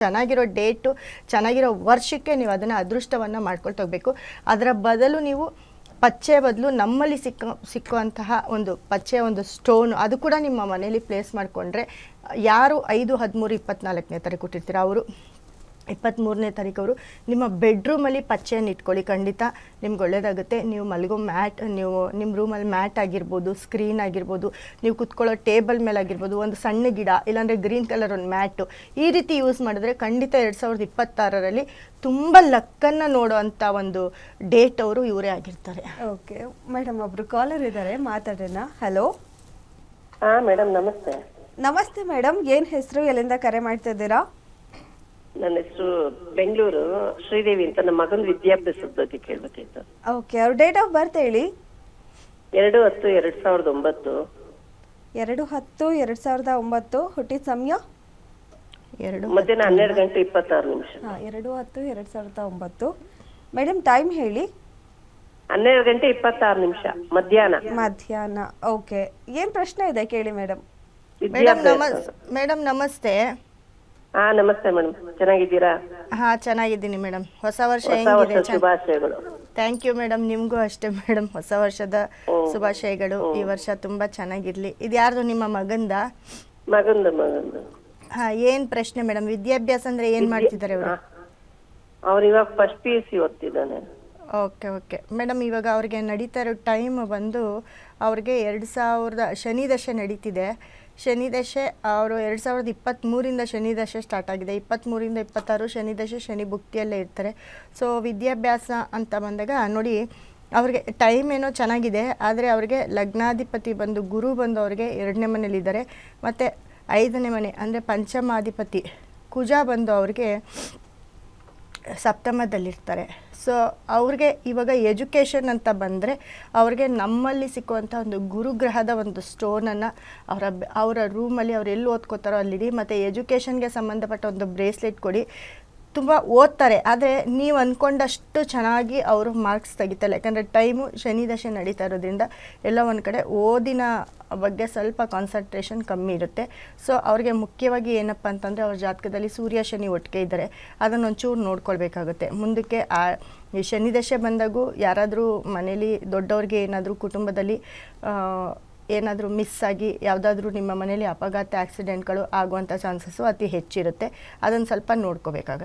ಚೆನ್ನಾಗಿರೋ ಡೇಟು ಚೆನ್ನಾಗಿರೋ ವರ್ಷಕ್ಕೆ ನೀವು ಅದನ್ನು ಅದೃಷ್ಟವನ್ನು ಮಾಡ್ಕೊಳ್ತಾ ಹೋಗಬೇಕು. ಅದರ ಬದಲು ನೀವು ಪಚ್ಚೆ ಬದಲು ನಮ್ಮಲ್ಲಿ ಸಿಕ್ಕುವಂತಹ ಒಂದು ಪಚ್ಚೆ ಒಂದು ಸ್ಟೋನು ಅದು ಕೂಡ ನಿಮ್ಮ ಮನೆಯಲ್ಲಿ ಪ್ಲೇಸ್ ಮಾಡಿಕೊಂಡ್ರೆ ಯಾರು 5-13-24ನೇ ತಾರೀಕು ಕೊಟ್ಟಿರ್ತೀರ ಅವರು 23ನೇ ತಾರೀಕವರು ನಿಮ್ಮ ಬೆಡ್ರೂಮಲ್ಲಿ ಪಚ್ಚೆಯನ್ನು ಇಟ್ಕೊಳ್ಳಿ. ಖಂಡಿತ ನಿಮ್ಗೆ ಒಳ್ಳೆಯದಾಗುತ್ತೆ. ನೀವು ಮಲಗೋ ಮ್ಯಾಟ್, ನೀವು ನಿಮ್ಮ ರೂಮಲ್ಲಿ ಮ್ಯಾಟ್ ಆಗಿರ್ಬೋದು, ಸ್ಕ್ರೀನ್ ಆಗಿರ್ಬೋದು, ನೀವು ಕುತ್ಕೊಳ್ಳೋ ಟೇಬಲ್ ಮೇಲೆ ಆಗಿರ್ಬೋದು, ಒಂದು ಸಣ್ಣ ಗಿಡ ಇಲ್ಲಾಂದರೆ ಗ್ರೀನ್ ಕಲರ್ ಒಂದು ಮ್ಯಾಟು ಈ ರೀತಿ ಯೂಸ್ ಮಾಡಿದ್ರೆ ಖಂಡಿತ 2026ರಲ್ಲಿ ತುಂಬ ಲಕ್ಕನ್ನು ನೋಡೋವಂಥ ಒಂದು ಡೇಟ್ ಅವರು ಇವರೇ ಆಗಿರ್ತಾರೆ. ಓಕೆ ಮೇಡಮ್, ಒಬ್ರು ಕಾಲರ್ ಇದ್ದಾರೆ, ಮಾತಾಡೋಣ. ಹಲೋ. ಹಾಂ ಮೇಡಮ್, ನಮಸ್ತೆ. ನಮಸ್ತೆ ಮೇಡಮ್, ಏನು ಹೆಸರು, ಎಲ್ಲಿಂದ ಕರೆ ಮಾಡ್ತಾ ಇದ್ದೀರಾ? ನನ್ನ ಹೆಸರು ಬೆಂಗಳೂರು ಶ್ರೀದೇವಿ ಅಂತ. ನಮ್ಮ ಮಗನ ವಿದ್ಯಾಭ್ಯಾಸದ ಬಗ್ಗೆ ಕೇಳಬೇಕಿತ್ತು. ಓಕೆ, ಅವ್ರ ಡೇಟ್ ಆಫ್ ಬರ್ತ್ ಹೇಳಿ. 2/10/2009. 2/10/2009. ಹುಟ್ಟಿದ ಸಮಯ ಮಧ್ಯಾಹ್ನ 12:26. 2/10/2009. ಮೇಡಮ್, ಟೈಮ್ ಹೇಳಿ. 12:26 ಮಧ್ಯಾಹ್ನ. ಓಕೆ, ಏನು ಪ್ರಶ್ನೆ ಇದೆ ಕೇಳಿ ಮೇಡಮ್. ಮೇಡಮ್ ನಮಸ್ತೆ. ಹಾ ನಮಸ್ತೆ ಮೇಡಮ್, ಚೆನ್ನಾಗಿದ್ದೀರಾ? ಹಾ ಚೆನ್ನಾಗಿದ್ದೀನಿ ಮೇಡಮ್. ಹೊಸ ವರ್ಷ ಹೊಸ ಹೆಂಗಿದೆ? ವರ್ಷ ಶುಭಾಶಯಗಳು. ಥ್ಯಾಂಕ್ ಯು ಮೇಡಮ್, ನಿಮಗೂ ಅಷ್ಟೇ ಮೇಡಮ್. ಹೊಸ ವರ್ಷದ ಶುಭಾಶಯಗಳು. ಈ ವರ್ಷ ತುಂಬ ಚೆನ್ನಾಗಿರಲಿ. ಇದು ಯಾರ್ದು, ನಿಮ್ಮ ಮಗಂದ? ಮಗಂದು. ಹಾ, ಏನು ಪ್ರಶ್ನೆ ಮೇಡಮ್? ವಿದ್ಯಾಭ್ಯಾಸ ಅಂದರೆ ಏನು ಮಾಡ್ತಿದ್ದಾರೆ ಅವರು? ಅವ್ರು ಇವಾಗ ಫಸ್ಟ್ PUC ಓದ್ತಿದ್ದಾನೆ. ಓಕೆ ಮೇಡಮ್, ಇವಾಗ ಅವ್ರಿಗೆ ನಡೀತಾ ಇರೋ ಟೈಮ್ ಬಂದು ಅವ್ರಿಗೆ 2000 ಶನಿ ದಶೆ ನಡೀತಿದೆ. ಶನಿ ದಶೆ ಅವರು 2023ರಿಂದ ಶನಿ ದಶೆ ಸ್ಟಾರ್ಟ್ ಆಗಿದೆ. 23ರಿಂದ 26 ಶನಿ ದಶೆ, ಶನಿ ಭುಕ್ತಿಯಲ್ಲೇ ಇರ್ತಾರೆ. ಸೊ ವಿದ್ಯಾಭ್ಯಾಸ ಅಂತ ಬಂದಾಗ ನೋಡಿ, ಅವ್ರಿಗೆ ಟೈಮ್ ಏನೋ ಚೆನ್ನಾಗಿದೆ, ಆದರೆ ಅವ್ರಿಗೆ ಲಗ್ನಾಧಿಪತಿ ಬಂದು ಗುರು ಬಂದು ಅವ್ರಿಗೆ 2ನೇ ಮನೇಲಿದ್ದಾರೆ. ಮತ್ತು 5ನೇ ಮನೆ ಅಂದರೆ ಪಂಚಮಾಧಿಪತಿ ಕುಜ ಬಂದು ಅವ್ರಿಗೆ ಸಪ್ತಮದಲ್ಲಿರ್ತಾರೆ. ಸೊ ಅವ್ರಿಗೆ ಇವಾಗ ಎಜುಕೇಷನ್ ಅಂತ ಬಂದರೆ ಅವ್ರಿಗೆ ನಮ್ಮಲ್ಲಿ ಸಿಕ್ಕುವಂಥ ಒಂದು ಗುರುಗ್ರಹದ ಒಂದು ಸ್ಟೋನನ್ನು ಅವರ ರೂಮಲ್ಲಿ ಅವ್ರು ಎಲ್ಲಿ ಓದ್ಕೋತಾರೋ ಅಲ್ಲಿಡಿ. ಮತ್ತು ಎಜುಕೇಷನ್ಗೆ ಸಂಬಂಧಪಟ್ಟ ಒಂದು ಬ್ರೇಸ್ಲೆಟ್ ಕೊಡಿ. ತುಂಬ ಓದ್ತಾರೆ, ಆದರೆ ನೀವು ಅಂದ್ಕೊಂಡಷ್ಟು ಚೆನ್ನಾಗಿ ಅವರು ಮಾರ್ಕ್ಸ್ ತೆಗಿತಾರೆ. ಯಾಕಂದರೆ ಟೈಮು ಶನಿ ದಶೆ ನಡೀತಾ ಇರೋದ್ರಿಂದ ಎಲ್ಲ ಒಂದು ಕಡೆ ಓದಿನ ಬಗ್ಗೆ ಸ್ವಲ್ಪ ಕಾನ್ಸಂಟ್ರೇಷನ್ ಕಮ್ಮಿ ಇರುತ್ತೆ. ಸೊ ಅವ್ರಿಗೆ ಮುಖ್ಯವಾಗಿ ಏನಪ್ಪ ಅಂತಂದರೆ ಅವ್ರ ಜಾತಕದಲ್ಲಿ ಸೂರ್ಯ ಶನಿ ಒಟ್ಟಿಗೆ ಇದ್ದಾರೆ, ಅದನ್ನೊಂಚೂರು ನೋಡ್ಕೊಳ್ಬೇಕಾಗುತ್ತೆ. ಮುಂದಕ್ಕೆ ಈ ಶನಿ ದಶೆ ಬಂದಾಗೂ ಯಾರಾದರೂ ಮನೇಲಿ ದೊಡ್ಡವ್ರಿಗೆ ಏನಾದರೂ ಕುಟುಂಬದಲ್ಲಿ ಏನಾದರೂ ಮಿಸ್ ಆಗಿ ಯಾವುದಾದ್ರೂ ನಿಮ್ಮ ಮನೇಲಿ ಅಪಘಾತ ಆಕ್ಸಿಡೆಂಟ್ಗಳು ಆಗುವಂಥ ಚಾನ್ಸಸ್ಸು ಅತಿ ಹೆಚ್ಚಿರುತ್ತೆ. ಅದನ್ನು ಸ್ವಲ್ಪ ನೋಡ್ಕೋಬೇಕಾಗತ್ತೆ.